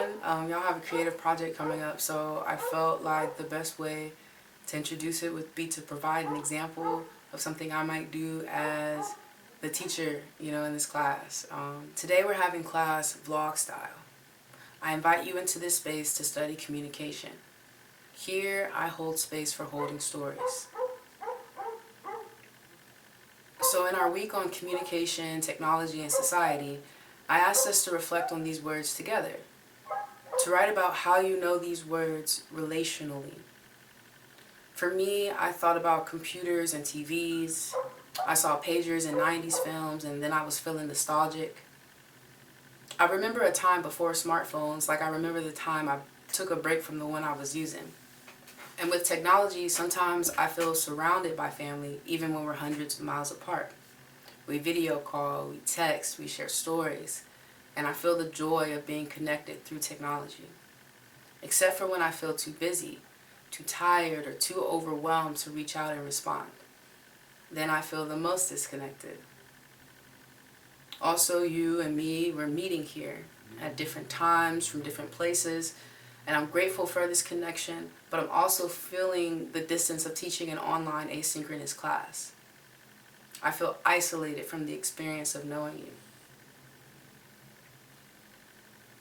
everyone. Y'all have a creative project coming up, so I felt like the best way to introduce it would be to provide an example of something I might do as the teacher, in this class. Today we're having class vlog style. I invite you into this space to study communication. Here I hold space for holding stories. So in our week on communication, technology, and society, I asked us to reflect on these words together, to write about how you know these words relationally. For me, I thought about computers and TVs. I saw pagers in 90s films, and then I was feeling nostalgic. I remember a time before smartphones, like I remember the time I took a break from the one I was using. And with technology, sometimes I feel surrounded by family, even when we're hundreds of miles apart. We video call, we text, we share stories, and I feel the joy of being connected through technology. Except for when I feel too busy, too tired, or too overwhelmed to reach out and respond. Then I feel the most disconnected. Also, you and me, we're meeting here at different times, from different places, and I'm grateful for this connection, but I'm also feeling the distance of teaching an online asynchronous class. I feel isolated from the experience of knowing you.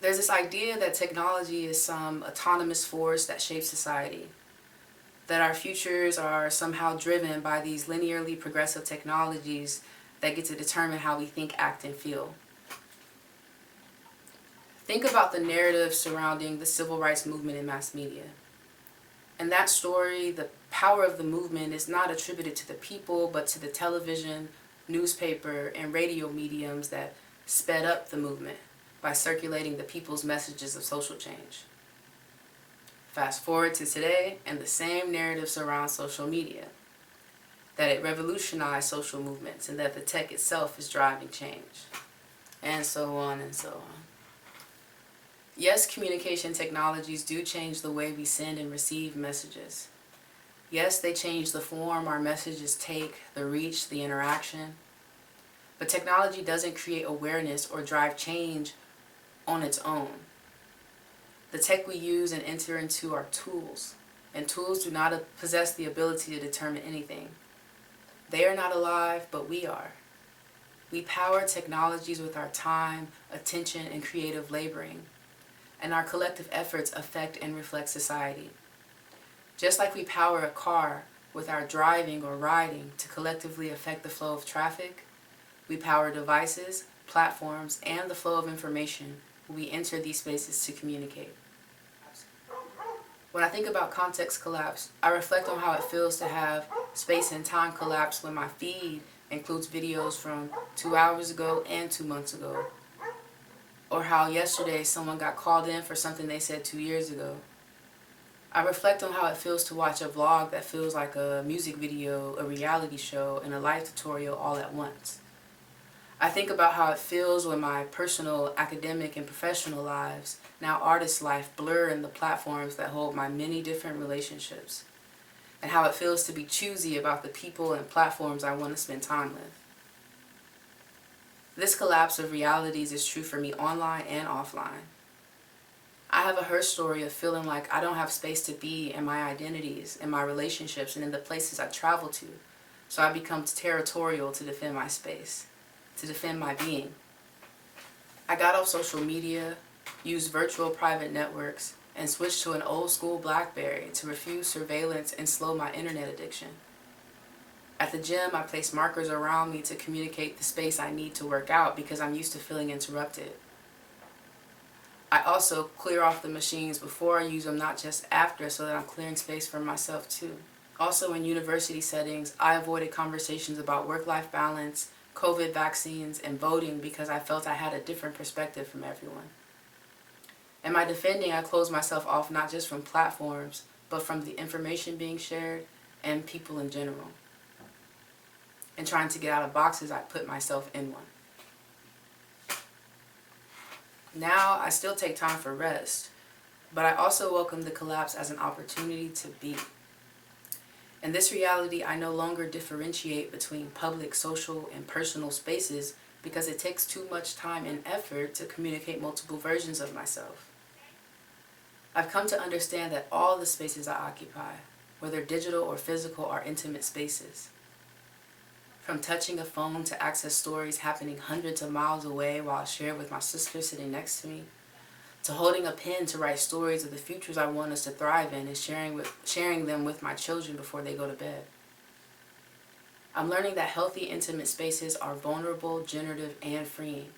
There's this idea that technology is some autonomous force that shapes society, that our futures are somehow driven by these linearly progressive technologies that get to determine how we think, act, and feel. Think about the narrative surrounding the civil rights movement in mass media. In that story, the power of the movement is not attributed to the people, but to the television, newspaper, and radio mediums that sped up the movement by circulating the people's messages of social change. Fast forward to today, and the same narrative surrounds social media, that it revolutionized social movements and that the tech itself is driving change, and so on and so on. Yes, communication technologies do change the way we send and receive messages. Yes, they change the form our messages take, the reach, the interaction. But technology doesn't create awareness or drive change on its own. The tech we use and enter into are tools, and tools do not possess the ability to determine anything. They are not alive, but we are. We power technologies with our time, attention, and creative laboring, and our collective efforts affect and reflect society. Just like we power a car with our driving or riding to collectively affect the flow of traffic, we power devices, platforms, and the flow of information when we enter these spaces to communicate. When I think about context collapse, I reflect on how it feels to have space and time collapse when my feed includes videos from 2 hours ago and 2 months ago. Or how yesterday someone got called in for something they said 2 years ago. I reflect on how it feels to watch a vlog that feels like a music video, a reality show, and a life tutorial all at once. I think about how it feels when my personal, academic, and professional lives, now artist life, blur in the platforms that hold my many different relationships, and how it feels to be choosy about the people and platforms I want to spend time with. This collapse of realities is true for me online and offline. I have a her story of feeling like I don't have space to be in my identities, in my relationships, and in the places I travel to, so I become territorial to defend my space, to defend my being. I got off social media, used virtual private networks, and switched to an old school BlackBerry to refuse surveillance and slow my internet addiction. At the gym, I place markers around me to communicate the space I need to work out because I'm used to feeling interrupted. I also clear off the machines before I use them, not just after, so that I'm clearing space for myself too. Also in university settings, I avoided conversations about work-life balance, COVID vaccines, and voting because I felt I had a different perspective from everyone. In my defending, I closed myself off not just from platforms, but from the information being shared and people in general. And trying to get out of boxes, I put myself in one. Now, I still take time for rest, but I also welcome the collapse as an opportunity to be. In this reality, I no longer differentiate between public, social, and personal spaces because it takes too much time and effort to communicate multiple versions of myself. I've come to understand that all the spaces I occupy, whether digital or physical, are intimate spaces. From touching a phone to access stories happening hundreds of miles away while I share with my sister sitting next to me, to holding a pen to write stories of the futures I want us to thrive in and sharing them with my children before they go to bed. I'm learning that healthy, intimate spaces are vulnerable, generative, and freeing.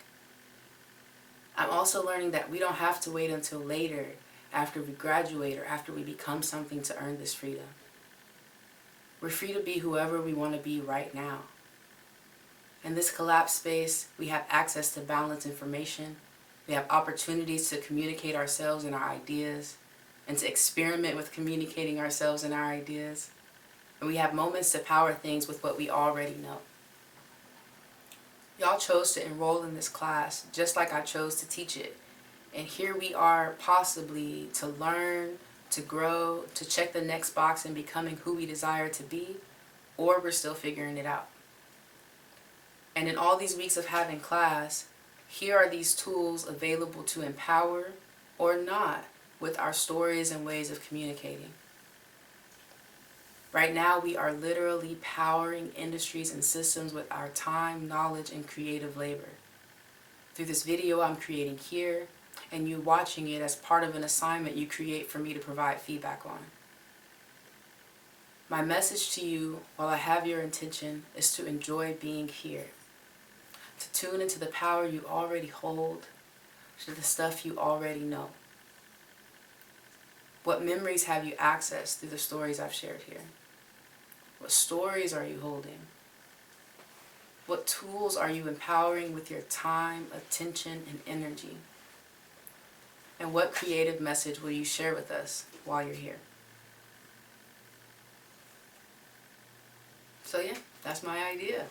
I'm also learning that we don't have to wait until later, after we graduate or after we become something, to earn this freedom. We're free to be whoever we want to be right now. In this collapsed space, we have access to balanced information. We have opportunities to communicate ourselves and our ideas, and to experiment with communicating ourselves and our ideas. And we have moments to power things with what we already know. Y'all chose to enroll in this class just like I chose to teach it. And here we are, possibly to learn, to grow, to check the next box in becoming who we desire to be, or we're still figuring it out. And in all these weeks of having class, here are these tools available to empower or not with our stories and ways of communicating. Right now, we are literally powering industries and systems with our time, knowledge, and creative labor. Through this video I'm creating here, and you watching it as part of an assignment you create for me to provide feedback on. My message to you, while I have your attention, is to enjoy being here. To tune into the power you already hold, to the stuff you already know. What memories have you accessed through the stories I've shared here? What stories are you holding? What tools are you empowering with your time, attention, and energy? And what creative message will you share with us while you're here? So yeah, that's my idea.